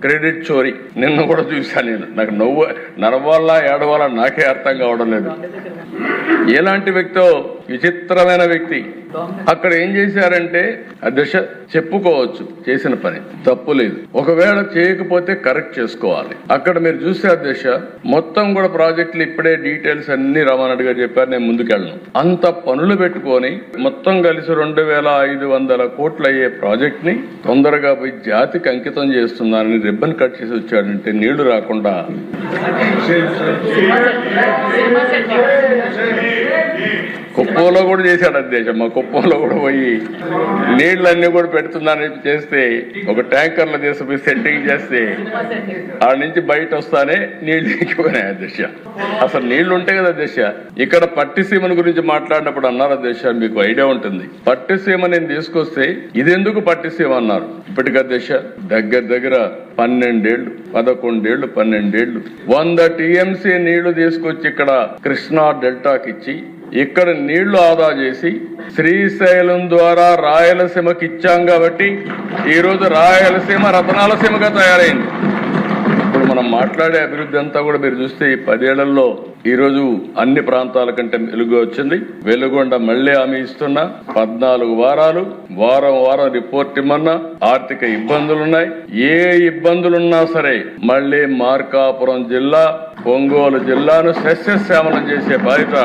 Credit చోరీ నిన్న కూడా చూశాను నేను. నాకు నరవాళ్ళ ఏడవాళ్ళ నాకే అర్థం కావడం లేదు. ఎలాంటి వ్యక్తో, విచిత్రమైన వ్యక్తి. అక్కడ ఏం చేశారంటే అధ్యక్ష చెప్పుకోవచ్చు చేసిన పని తప్పు లేదు, ఒకవేళ చేయకపోతే కరెక్ట్ చేసుకోవాలి. అక్కడ మీరు చూస్తే అధ్యక్ష మొత్తం కూడా ప్రాజెక్టులు ఇప్పుడే డీటెయిల్స్ అన్ని రామారెడ్డి గారు చెప్పారు, నేను ముందుకెళ్ళను. అంత పనులు పెట్టుకొని మొత్తం కలిసి 2500 కోట్లు అయ్యే ప్రాజెక్ట్ ని తొందరగా పోయి జాతికి అంకితం చేస్తున్నానని రిబ్బన్ కట్ చేసి వచ్చాడంటే నీళ్లు రాకుండా కుప్పంలో కూడా చేశాడు అధ్యక్ష. మా కుప్పంలో కూడా పోయి నీళ్లన్నీ కూడా పెడుతున్నానని చేస్తే ఒక ట్యాంకర్లో చేసి సెట్టింగ్ చేస్తే ఆడ నుంచి బయట వస్తానే నీళ్లు ఎక్కిపోయినాయి అధ్యక్ష. అసలు నీళ్లు ఉంటాయి కదా అధ్యక్ష. ఇక్కడ పట్టిసీమను గురించి మాట్లాడినప్పుడు అన్నారు అధ్యక్ష, మీకు ఐడియా ఉంటుంది. పట్టిసీమ నేను తీసుకొస్తే ఇదెందుకు పట్టిసీమ అన్నారు. ఇప్పటికి అధ్యక్ష దగ్గర 12 ఏళ్లు 100 TMC నీళ్లు తీసుకొచ్చి ఇక్కడ కృష్ణా డెల్టాకి ఇచ్చి ఇక్కడ నీళ్లు ఆదా చేసి శ్రీశైలం ద్వారా రాయలసీమకి ఇచ్చాం కాబట్టి ఈరోజు రాయలసీమ రతనాల సీమగా తయారైంది. ఇప్పుడు మనం మాట్లాడే అభివృద్ధి అంతా కూడా మీరు చూస్తే ఈ 10 ఏళ్లలో ఈరోజు అన్ని ప్రాంతాల కంటే వెలుగు వచ్చింది. వెలుగొండ మళ్లీ హామీ ఇస్తున్నా, 14 వారాలు వారం రిపోర్ట్ ఇమ్మన్నా. ఆర్థిక ఇబ్బందులున్నాయి, ఏ ఇబ్బందులున్నా సరే మళ్లీ మార్కాపురం జిల్లా, ఒంగోలు జిల్లాను సస్యశ్యామలం చేసే బాధ్యత